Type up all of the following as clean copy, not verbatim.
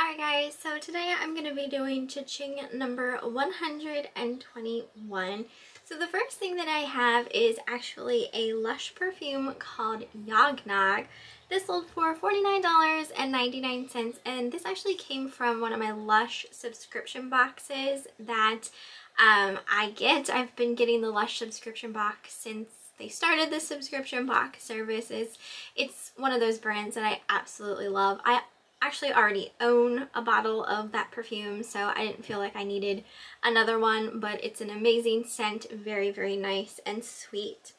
Alright guys, so today I'm going to be doing CHING number 121. So the first thing that I have is actually a Lush perfume called Yognog. This sold for $49.99 and this actually came from one of my Lush subscription boxes that I get. I've been getting the Lush subscription box since they started the subscription box services. It's one of those brands that I absolutely love. I actually already own a bottle of that perfume, so I didn't feel like I needed another one, but it's an amazing scent, very, very nice and sweet.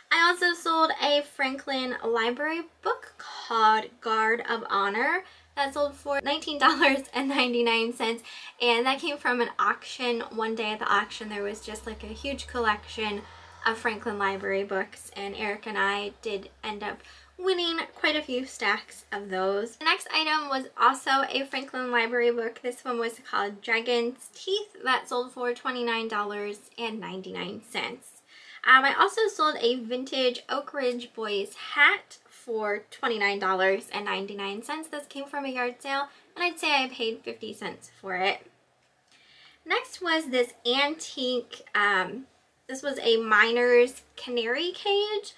I also sold a Franklin library book called Guard of Honor that sold for $19.99, and that came from an auction. One day at the auction there was just like a huge collection of Franklin library books, and Eric and I did end up winning quite a few stacks of those. The next item was also a Franklin library book. This one was called Dragon's Teeth that sold for $29.99. I also sold a vintage Oak Ridge Boys hat for $29.99. This came from a yard sale, and I'd say I paid 50 cents for it. Next was this antique, this was a miner's canary cage.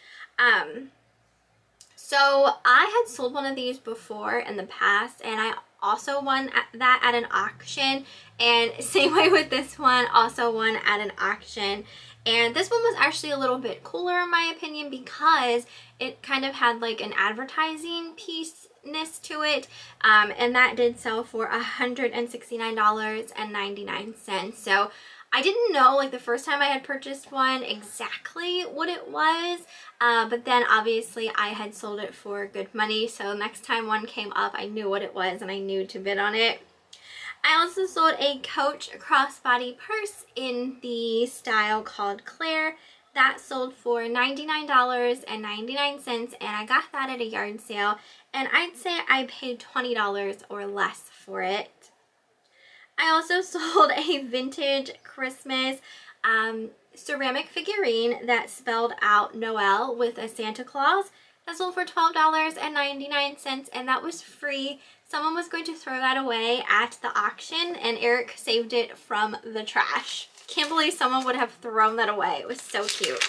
So I had sold one of these before in the past, and I also won that at an auction, and same way with this one, also won at an auction. And this one was actually a little bit cooler in my opinion because it kind of had like an advertising piece-ness to it, and that did sell for $169.99. So I didn't know, like, the first time I had purchased one exactly what it was, but then obviously I had sold it for good money, so next time one came up I knew what it was and I knew to bid on it. I also sold a Coach crossbody purse in the style called Claire. That sold for $99.99, and I got that at a yard sale, and I'd say I paid $20 or less for it. I also sold a vintage Christmas ceramic figurine that spelled out Noel with a Santa Claus. That sold for $12.99, and that was free. Someone was going to throw that away at the auction, and Eric saved it from the trash. Can't believe someone would have thrown that away. It was so cute.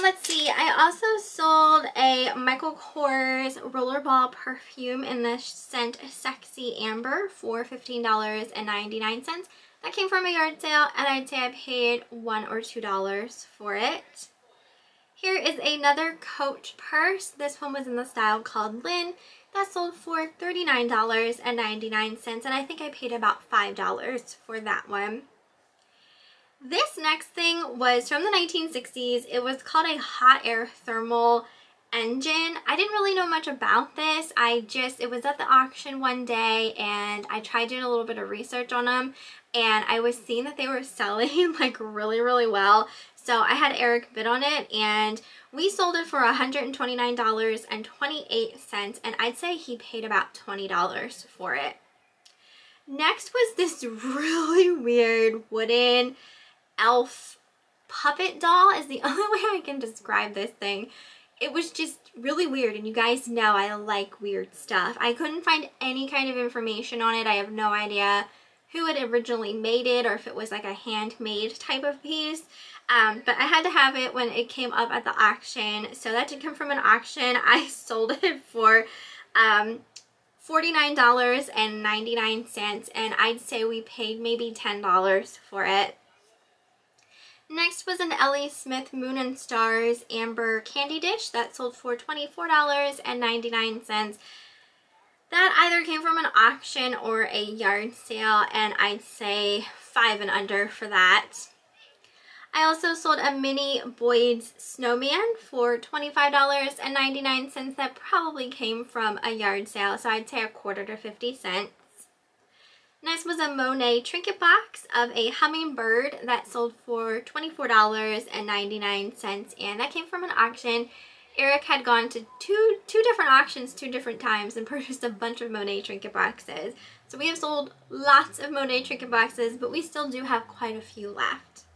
Let's see, I also sold a Michael Kors rollerball perfume in the scent Sexy Amber for $15.99. That came from a yard sale, and I'd say I paid $1 or $2 for it. Here is another Coach purse. This one was in the style called Lynn. That sold for $39.99, and I think I paid about $5 for that one. This next thing was from the 1960s. It was called a hot air thermal engine. I didn't really know much about this. It was at the auction one day, and I tried doing a little bit of research on them, and I was seeing that they were selling like really, really well. So I had Eric bid on it, and we sold it for $129.28, and I'd say he paid about $20 for it. Next was this really weird wooden elf puppet doll, is the only way I can describe this thing. It was just really weird, and you guys know I like weird stuff. I couldn't find any kind of information on it. I have no idea who had originally made it or if it was like a handmade type of piece. But I had to have it when it came up at the auction. So that did come from an auction. I sold it for $49.99, and I'd say we paid maybe $10 for it. Next was an Ellie Smith Moon and Stars Amber Candy Dish that sold for $24.99. That either came from an auction or a yard sale, and I'd say $5 and under for that. I also sold a mini Boyd's Snowman for $25.99. That probably came from a yard sale, so I'd say a quarter to 50 cents. Next was a Monet trinket box of a hummingbird that sold for $24.99, and that came from an auction. Eric had gone to two different auctions 2 different times and purchased a bunch of Monet trinket boxes. So we have sold lots of Monet trinket boxes, but we still do have quite a few left.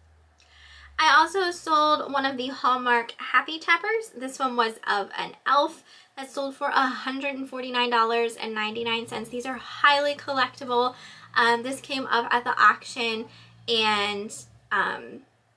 I also sold one of the Hallmark Happy Tappers. This one was of an elf that sold for $149.99. These are highly collectible. This came up at the auction, and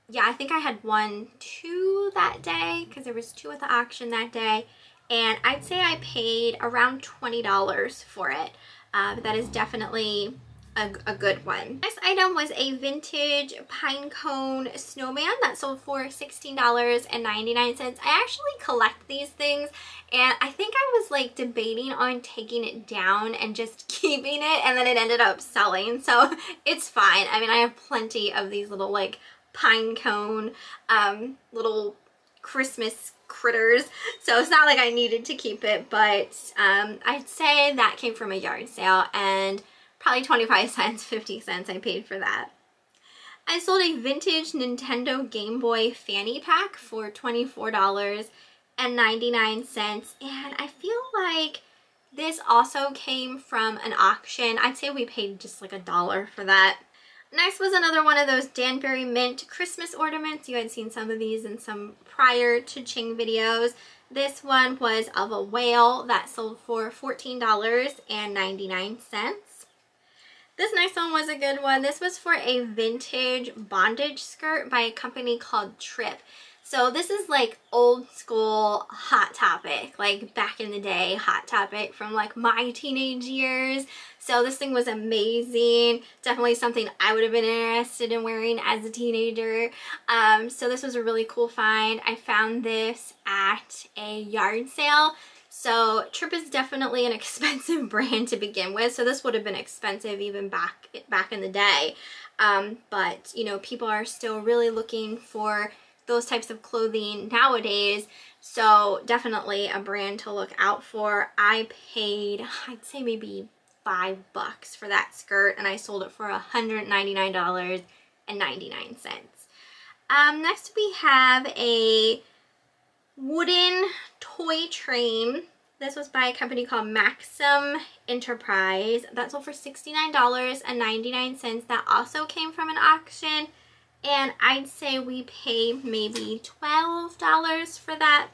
yeah, I think I had won 2 that day because there was 2 at the auction that day, and I'd say I paid around $20 for it. That is definitely a good one. Next item was a vintage pine cone snowman that sold for $16.99. I actually collect these things, and I think I was like debating on taking it down and just keeping it, and then it ended up selling, so it's fine. I mean, I have plenty of these little like pine cone little Christmas critters, so it's not like I needed to keep it, but I'd say that came from a yard sale, and probably 25 cents, 50 cents I paid for that. I sold a vintage Nintendo Game Boy fanny pack for $24.99, and I feel like this also came from an auction. I'd say we paid just like $1 for that. Next was another one of those Danbury Mint Christmas ornaments. You had seen some of these in some prior to Ching videos. This one was of a whale that sold for $14.99. This next one was a good one. This was for a vintage bondage skirt by a company called Thrift. So this is like old school Hot Topic, like back in the day Hot Topic from like my teenage years. So this thing was amazing. Definitely something I would have been interested in wearing as a teenager. So this was a really cool find. I found this at a yard sale. So Thrift is definitely an expensive brand to begin with, so this would have been expensive even back in the day. But you know, people are still really looking for those types of clothing nowadays, so definitely a brand to look out for. I paid, I'd say maybe $5 for that skirt, and I sold it for $199.99. Next we have a wooden toy train. This was by a company called Maxim Enterprise. That sold for $69.99. That also came from an auction, and I'd say we paid maybe $12 for that.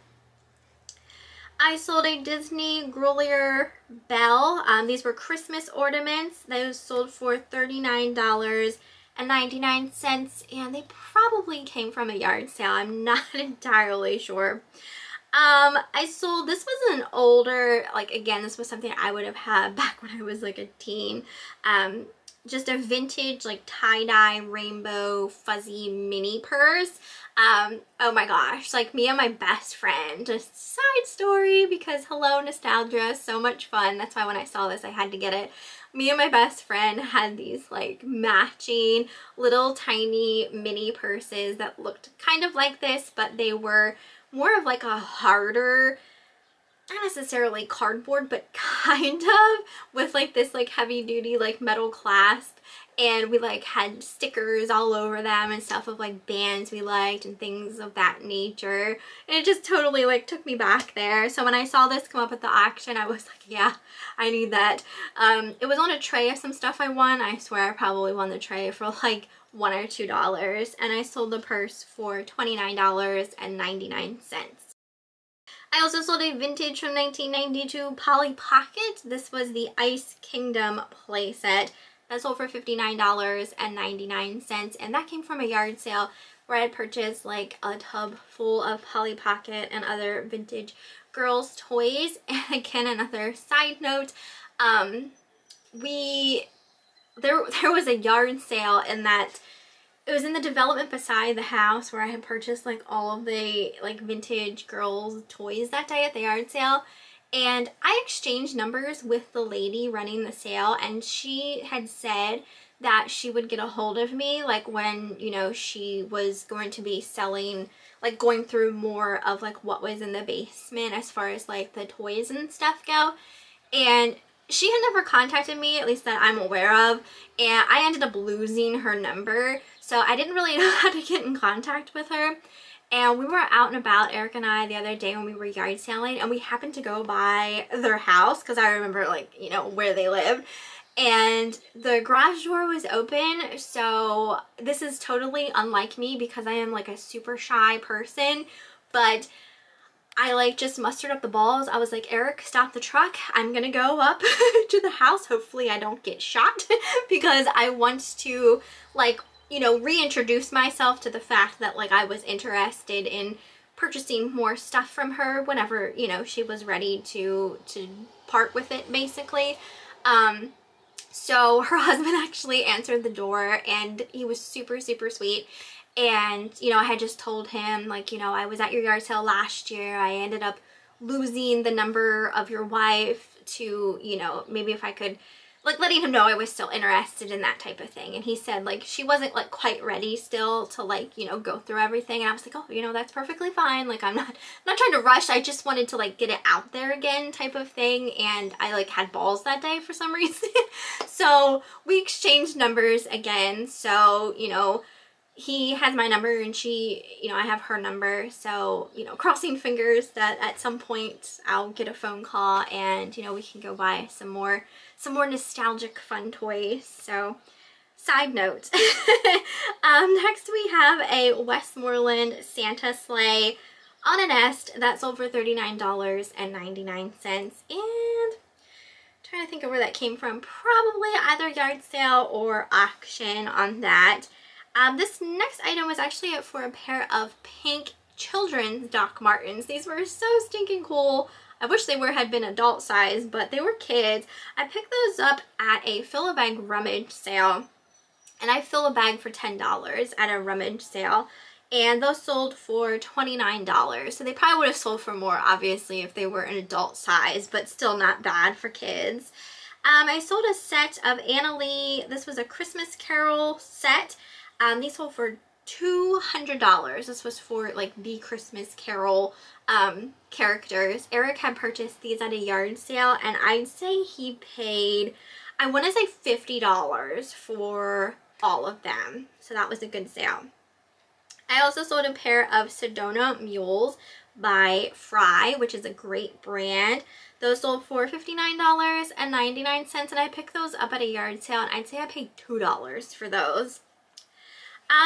I sold a Disney Grolier bell. These were Christmas ornaments. Those sold for $39.99, and they probably came from a yard sale. I'm not entirely sure. I sold, this was an older, like again, this was something I would have had back when I was like a teen. Just a vintage like tie-dye rainbow fuzzy mini purse. Oh my gosh, like me and my best friend, just side story because hello nostalgia, so much fun. That's why when I saw this I had to get it. Me and my best friend had these like matching little tiny mini purses that looked kind of like this, but they were more of like a harder, not necessarily cardboard, but kind of, with like this like heavy duty like metal clasp, and we like had stickers all over them and stuff of like bands we liked and things of that nature, and it just totally like took me back there. So when I saw this come up at the auction, I was like, yeah, I need that. It was on a tray of some stuff I won. I swear I probably won the tray for like $1 or $2, and I sold the purse for $29.99. I also sold a vintage from 1992 Polly Pocket. This was the Ice Kingdom playset. That sold for $59.99, and that came from a yard sale where I had purchased like a tub full of Polly Pocket and other vintage girls' toys. And again, another side note, there was a yard sale in that it was in the development beside the house where I had purchased like all of the like vintage girls toys that day at the yard sale, and I exchanged numbers with the lady running the sale, and she had said that she would get a hold of me like when, you know, she was going to be selling, like going through more of like what was in the basement as far as like the toys and stuff go. And she had never contacted me, at least that I'm aware of, and I ended up losing her number, so I didn't really know how to get in contact with her. And we were out and about, Eric and I, the other day when we were yard selling, and we happened to go by their house because I remember, like, you know, where they lived, and the garage door was open. So this is totally unlike me because I am like a super shy person, but I like just mustered up the balls. I was like, Eric, stop the truck. I'm gonna go up to the house. Hopefully I don't get shot because I want to, like, you know, reintroduce myself to the fact that like I was interested in purchasing more stuff from her whenever, you know, she was ready to part with it, basically. So her husband actually answered the door, and he was super, super sweet. And, you know, I had just told him, like, you know, I was at your yard sale last year. I ended up losing the number of your wife to, you know, maybe if I could, like, letting him know I was still interested in that type of thing. And he said, like, she wasn't, like, quite ready still to, like, you know, go through everything. And I was like, oh, you know, that's perfectly fine. Like, I'm not trying to rush. I just wanted to, like, get it out there again type of thing. And I, like, had balls that day for some reason. So we exchanged numbers again. So, you know, he has my number and she, you know, I have her number. So, you know, crossing fingers that at some point I'll get a phone call and, you know, we can go buy some more nostalgic fun toys. So, side note. Next we have a Westmoreland Santa sleigh on a nest that sold for $39.99. And trying to think of where that came from. Probably either yard sale or auction on that. This next item was actually for a pair of pink children's Doc Martens. These were so stinking cool. I wish they had been adult size, but they were kids. I picked those up at a fill-a-bag rummage sale, and I fill a bag for $10 at a rummage sale, and those sold for $29. So they probably would have sold for more, obviously, if they were an adult size, but still not bad for kids. I sold a set of Annalee. This was a Christmas Carol set. These sold for $200. This was for like the Christmas Carol characters. Eric had purchased these at a yard sale, and I'd say he paid, I want to say $50 for all of them. So that was a good sale. I also sold a pair of Sedona mules by Fry, which is a great brand. Those sold for $59.99, and I picked those up at a yard sale, and I'd say I paid $2 for those.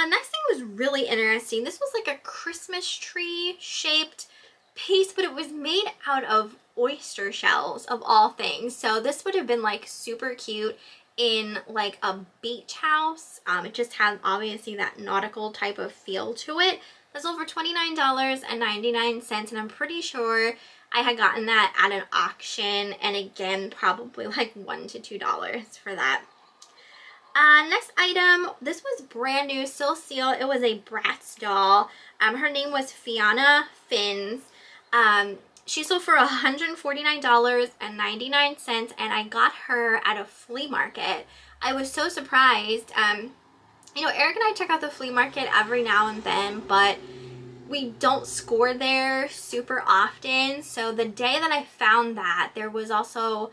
Next thing was really interesting. This was like a Christmas tree shaped piece, but it was made out of oyster shells of all things. So this would have been like super cute in like a beach house. It just had obviously that nautical type of feel to it. This sold for $29.99, and I'm pretty sure I had gotten that at an auction, and again probably like $1 to $2 for that. Next item, this was brand new, still sealed. It was a Bratz doll. Her name was Fiona Fins. She sold for $149.99, and I got her at a flea market. I was so surprised. You know, Eric and I check out the flea market every now and then, but we don't score there super often. So the day that I found that, there was also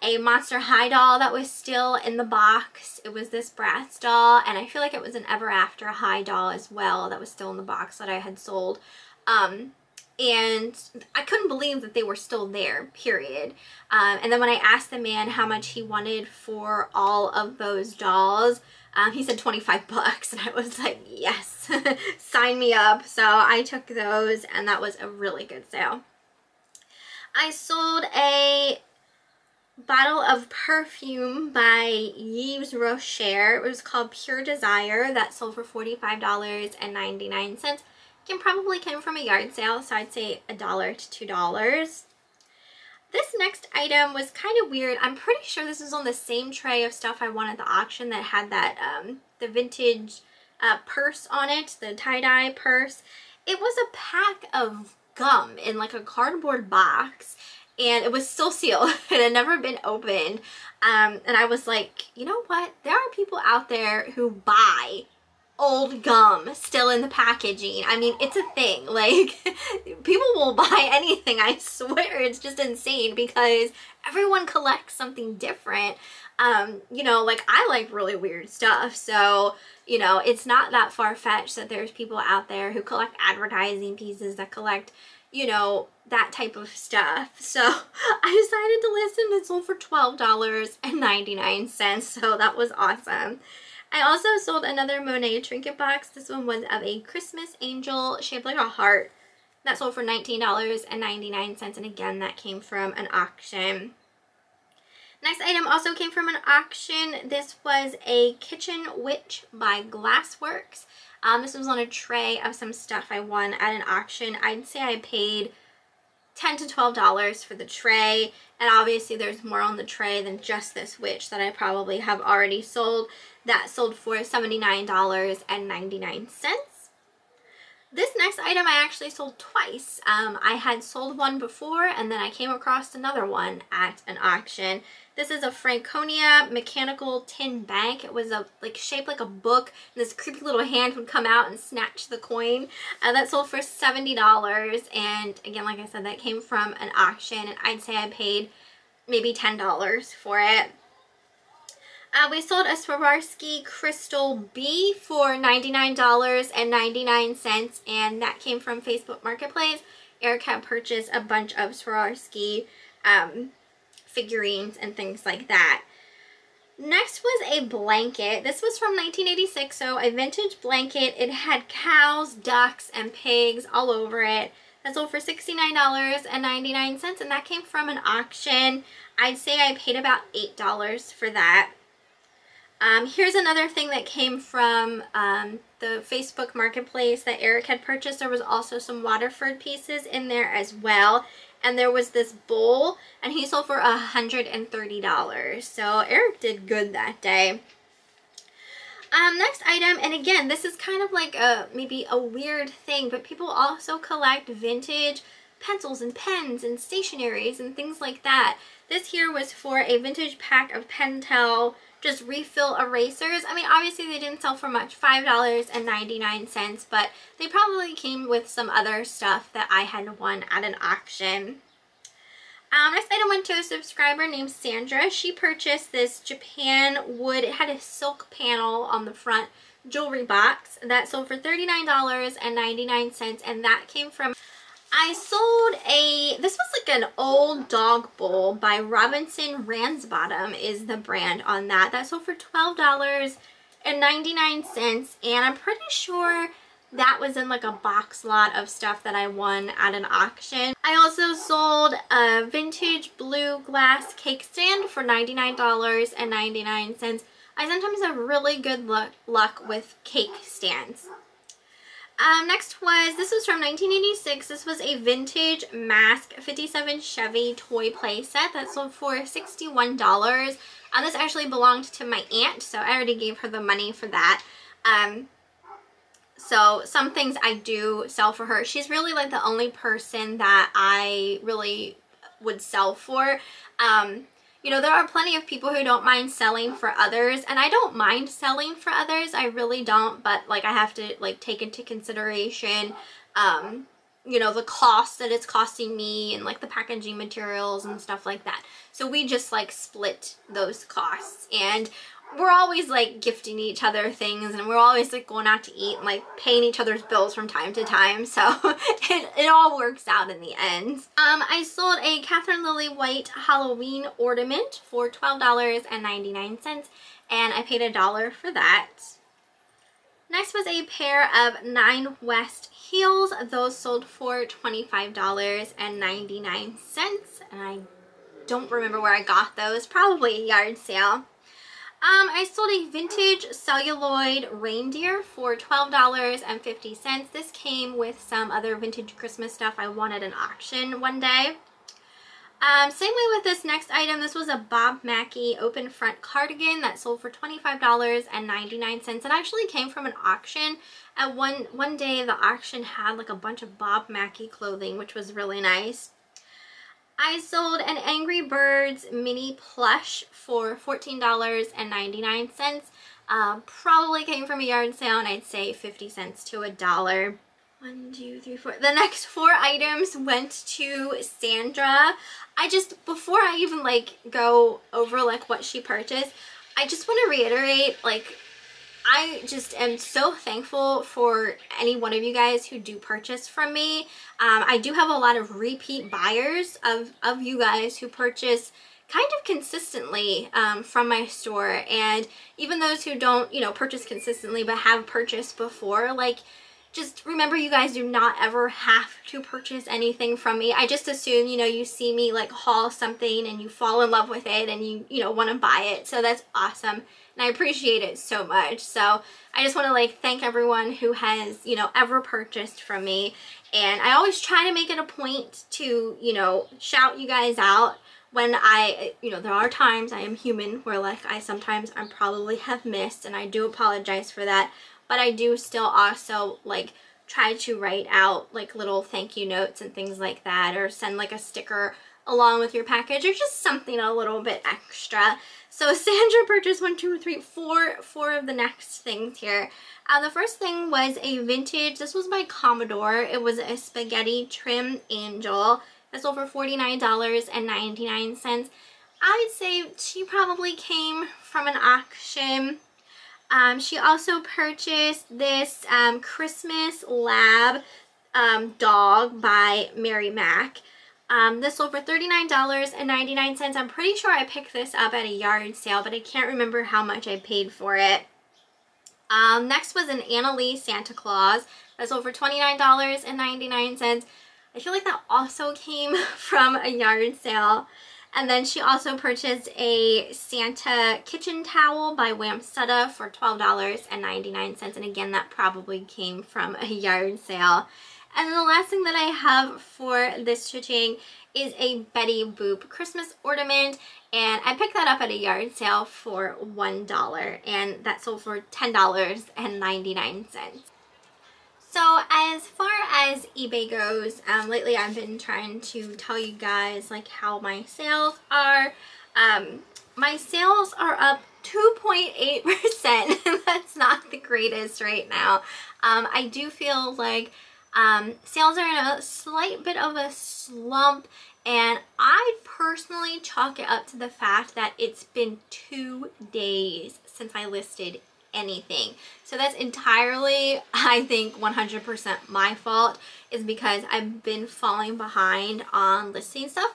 a Monster High doll that was still in the box. It was this Bratz doll, and I feel like it was an Ever After High doll as well that was still in the box that I had sold. And I couldn't believe that they were still there, period. And then when I asked the man how much he wanted for all of those dolls, he said 25 bucks, and I was like, yes, sign me up. So I took those, and that was a really good sale. I sold a bottle of perfume by Yves Rocher. It was called Pure Desire. That sold for $45.99. Probably came from a yard sale, so I'd say $1 to $2. This next item was kind of weird. I'm pretty sure this is on the same tray of stuff I won at the auction that had that the vintage purse on it, the tie-dye purse. It was a pack of gum in like a cardboard box, and it was still sealed. It had never been opened. And I was like, you know what? There are people out there who buy old gum still in the packaging. I mean, it's a thing. Like, people will buy anything, I swear. It's just insane because everyone collects something different. You know, like, I like really weird stuff, so, you know, it's not that far-fetched that there's people out there who collect advertising pieces, that collect, you know, that type of stuff. So I decided to list it, and it sold for $12.99, so that was awesome. I also sold another Monet trinket box. This one was of a Christmas angel shaped like a heart. That sold for $19.99, and again, that came from an auction. Next item also came from an auction. This was a Kitchen Witch by Glassworks. This was on a tray of some stuff I won at an auction. I'd say I paid $10 to $12 for the tray, and obviously there's more on the tray than just this witch that I probably have already sold. That sold for $79.99. This next item I actually sold twice. I had sold one before, and then I came across another one at an auction. This is a Franconia mechanical tin bank. It was shaped like a book, and this creepy little hand would come out and snatch the coin. That sold for $70, and again, like I said, that came from an auction, and I'd say I paid maybe $10 for it. We sold a Swarovski Crystal B for $99.99, and that came from Facebook Marketplace. Eric had purchased a bunch of Swarovski figurines and things like that. Next was a blanket. This was from 1986, so a vintage blanket. It had cows, ducks, and pigs all over it. That sold for $69.99, and that came from an auction. I'd say I paid about $8 for that. Here's another thing that came from the Facebook Marketplace that Eric had purchased. There was also some Waterford pieces in there as well. And there was this bowl, and he sold for $130. So Eric did good that day. Next item, and again, this is kind of like maybe a weird thing, but people also collect vintage pencils and pens and stationeries and things like that. This here was for a vintage pack of Pentel just refill erasers. I mean, obviously they didn't sell for much, $5.99, but they probably came with some other stuff that I had won at an auction. Next item went to a subscriber named Sandra. She purchased this Japan wood. It had a silk panel on the front jewelry box. That sold for $39.99, and that came from... I sold this was like an old dog bowl by Robinson Ransbottom is the brand on that. That sold for $12.99, and I'm pretty sure that was in like a box lot of stuff that I won at an auction. I also sold a vintage blue glass cake stand for $99.99. I sometimes have really good luck with cake stands. Next this was from 1986. This was a vintage Mask 57 Chevy toy play set that sold for $61. This actually belonged to my aunt, so I already gave her the money for that. So some things I do sell for her. She's really like the only person that I really would sell for. You know, there are plenty of people who don't mind selling for others, and I don't mind selling for others. I really don't, but like I have to like take into consideration, you know, the cost that it's costing me and like the packaging materials and stuff like that. So we just like split those costs, and we're always like gifting each other things, and we're always like going out to eat and like paying each other's bills from time to time, so it all works out in the end. I sold a Catherine Lily White Halloween ornament for $12.99, and I paid $1 for that. Next was a pair of 9 West heels. Those sold for $25.99, and I don't remember where I got those, probably a yard sale. I sold a vintage celluloid reindeer for $12.50. This came with some other vintage Christmas stuff I won at an auction one day. Same way with this next item. This was a Bob Mackie open front cardigan that sold for $25.99. It actually came from an auction. At one day the auction had like a bunch of Bob Mackie clothing, which was really nice. I sold an Angry Birds mini plush for $14.99. Probably came from a yard sale, and I'd say 50 cents to $1. 1, 2, 3, 4. The next 4 items went to Sandra. Before I even like go over like what she purchased, I just want to reiterate, like, I just am so thankful for any one of you guys who do purchase from me. I do have a lot of repeat buyers of you guys who purchase kind of consistently from my store, and even those who don't, you know, purchase consistently but have purchased before, like, just remember, you guys do not ever have to purchase anything from me. I just assume, you know, you see me like haul something and you fall in love with it and you know, want to buy it. So that's awesome. And I appreciate it so much. So I just want to like thank everyone who has, you know, ever purchased from me. And I always try to make it a point to, you know, shout you guys out when you know, there are times, I am human, where like I probably have missed, and I do apologize for that. But I do still also like try to write out like little thank you notes and things like that, or send like a sticker along with your package, or just something a little bit extra. So Sandra purchased four of the next things here. The first thing was a vintage, this was by Commodore. It was a spaghetti trim angel. That sold for $49.99. I would say she probably came from an auction. She also purchased this Christmas Lab dog by Mary Mac. This sold for $39.99. I'm pretty sure I picked this up at a yard sale, but I can't remember how much I paid for it. Next was an Annalise Santa Claus. That sold for $29.99. I feel like that also came from a yard sale. And then she also purchased a Santa kitchen towel by Wamsutta for $12.99. And again, that probably came from a yard sale. And then the last thing that I have for this cha-ching is a Betty Boop Christmas ornament. And I picked that up at a yard sale for $1. And that sold for $10.99. So as far as eBay goes, lately I've been trying to tell you guys like how my sales are. My sales are up 2.8%. That's not the greatest right now. I do feel like sales are in a slight bit of a slump, and I personally chalk it up to the fact that it's been 2 days since I listed anything. So that's entirely, I think, 100% my fault, is because I've been falling behind on listing stuff.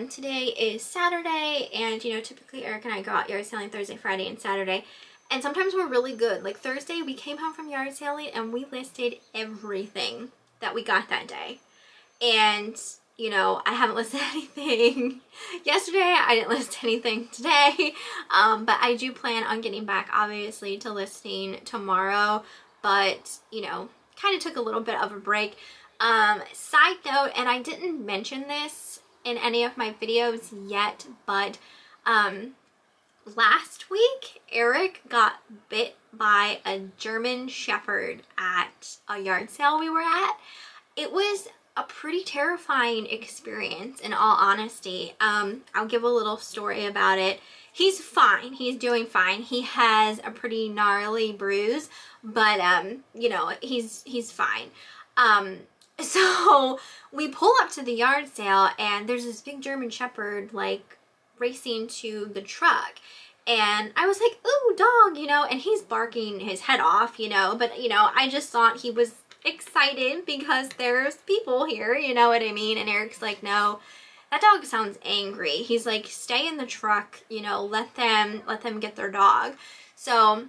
Today is Saturday, and you know, typically Eric and I go out yard selling Thursday, Friday, and Saturday. And sometimes we're really good. Like Thursday, we came home from yard selling and we listed everything that we got that day. And you know, I haven't listed anything yesterday. I didn't list anything today. But I do plan on getting back, obviously, to listing tomorrow. But, you know, kind of took a little bit of a break. Side note, and I didn't mention this in any of my videos yet, but last week, Eric got bit by a German Shepherd at a yard sale we were at. It was a pretty terrifying experience, in all honesty. I'll give a little story about it. He's fine. He's doing fine. He has a pretty gnarly bruise, but you know, he's fine. So we pull up to the yard sale, and there's this big German Shepherd like racing to the truck. And I was like, ooh, dog, you know, and he's barking his head off, you know, but you know, I just thought he was excited because there's people here, you know what I mean? And Eric's like, no, that dog sounds angry. He's like, stay in the truck, you know, let them get their dog. So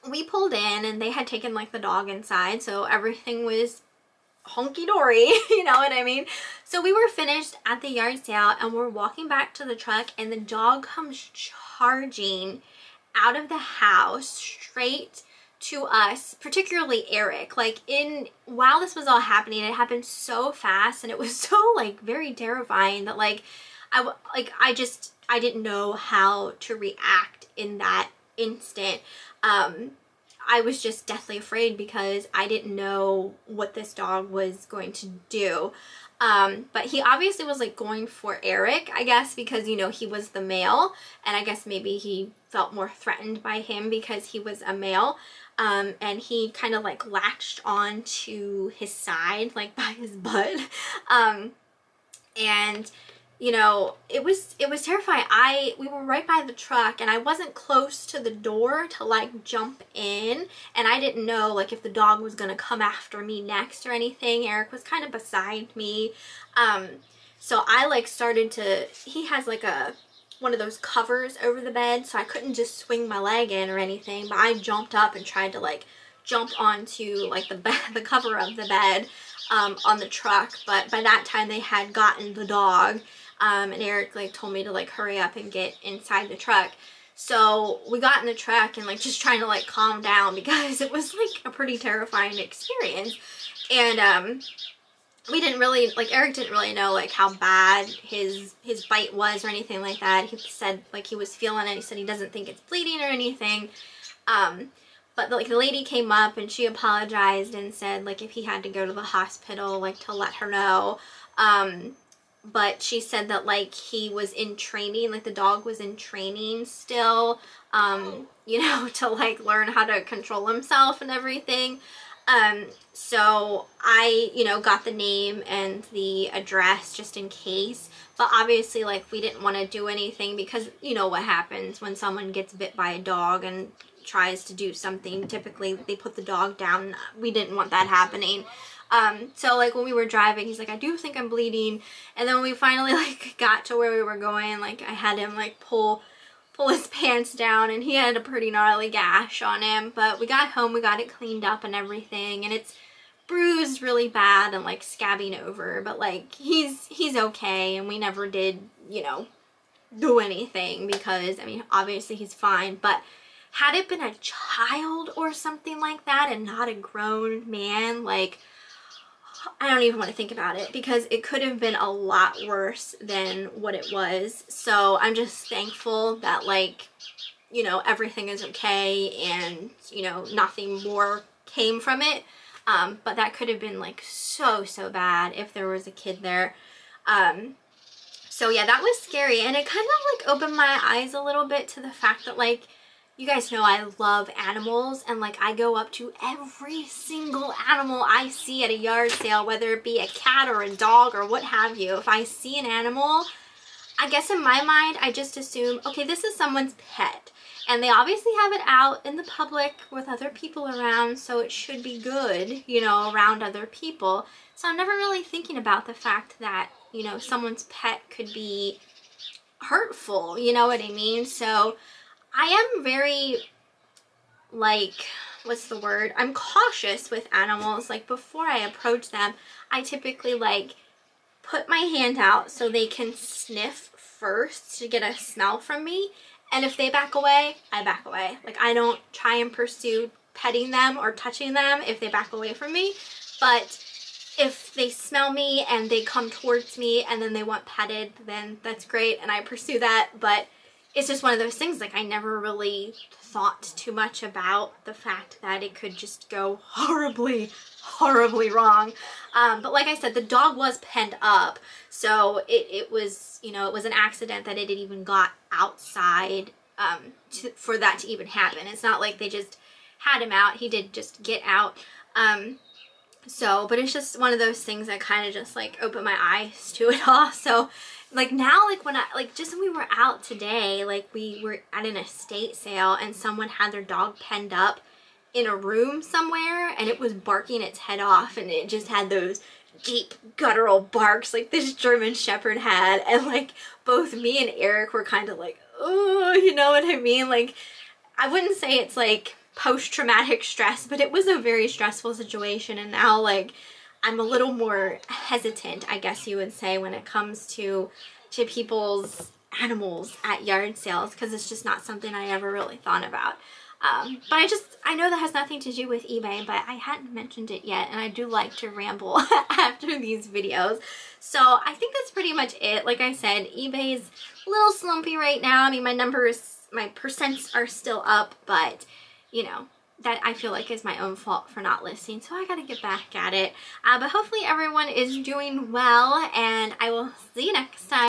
we pulled in, and they had taken like the dog inside, so everything was honky-dory, you know what I mean? So we were finished at the yard sale, and we're walking back to the truck, and the dog comes charging out of the house straight to us, particularly Eric. Like, while this was all happening, it happened so fast, and it was so like very terrifying that like I didn't know how to react in that instant. I was just deathly afraid because I didn't know what this dog was going to do. But he obviously was like going for Eric, I guess, because, you know, he was the male, and I guess maybe he felt more threatened by him because he was a male. And he kind of like latched on to his side, like by his butt. And you know, it was terrifying. We were right by the truck, and I wasn't close to the door to like jump in, and I didn't know like if the dog was gonna come after me next or anything. Eric was kind of beside me. So I like started to, he has like one of those covers over the bed, so I couldn't just swing my leg in or anything, but I jumped up and tried to like jump onto like the cover of the bed on the truck, but by that time they had gotten the dog, and Eric like told me to like hurry up and get inside the truck. So we got in the truck and like just trying to like calm down because it was like a pretty terrifying experience. And we didn't really, like, Eric didn't really know like how bad his bite was or anything like that. He said like he was feeling it. He said he doesn't think it's bleeding or anything. But like the lady came up and she apologized and said like if he had to go to the hospital, like to let her know. But she said that like he was in training, like the dog was in training still, you know, to like learn how to control himself and everything. So I, you know, got the name and the address just in case, but obviously like we didn't want to do anything because you know what happens when someone gets bit by a dog and tries to do something. Typically they put the dog down. We didn't want that happening. So like when we were driving, he's like, I do think I'm bleeding. And then when we finally like got to where we were going, like I had him like pull his pants down and he had a pretty gnarly gash on him. But we got home, we got it cleaned up and everything, and it's bruised really bad and like scabbing over, but like he's okay, and we never did, you know, do anything because I mean obviously he's fine. But had it been a child or something like that and not a grown man, like I don't even want to think about it because it could have been a lot worse than what it was. So I'm just thankful that like, you know, everything is okay and, you know, nothing more came from it. But that could have been like so bad if there was a kid there. So yeah, that was scary, and it kind of like opened my eyes a little bit to the fact that like, you guys know I love animals, and like I go up to every single animal I see at a yard sale, whether it be a cat or a dog or what have you. If I see an animal, I guess in my mind I just assume, okay, this is someone's pet, and they obviously have it out in the public with other people around, so it should be good, you know, around other people. So I'm never really thinking about the fact that, you know, someone's pet could be hurtful, you know what I mean? So I am very, like, what's the word? I'm cautious with animals. Like, before I approach them, I typically, like, put my hand out so they can sniff first to get a smell from me. And if they back away, I back away. Like, I don't try and pursue petting them or touching them if they back away from me. But if they smell me and they come towards me and then they want petted, then that's great and I pursue that. But it's just one of those things, like I never really thought too much about the fact that it could just go horribly wrong. But like I said, the dog was penned up, so it was, you know, it was an accident that it even got outside for that to even happen. It's not like they just had him out. He did just get out. So, but it's just one of those things that kind of just like opened my eyes to it all. So like now, like when just when we were out today, like we were at an estate sale and someone had their dog penned up in a room somewhere and it was barking its head off, and it just had those deep guttural barks like this German Shepherd had, and like both me and Eric were kind of like, oh, you know what I mean? Like I wouldn't say it's like post-traumatic stress, but it was a very stressful situation, and now like I'm a little more hesitant, I guess you would say, when it comes to people's animals at yard sales, because it's just not something I ever really thought about. But I know that has nothing to do with eBay, but I hadn't mentioned it yet, and I do like to ramble after these videos. So I think that's pretty much it. Like I said, eBay's a little slumpy right now. I mean, my percents are still up, but you know, that I feel like is my own fault for not listing, so I gotta get back at it. But hopefully everyone is doing well, and I will see you next time.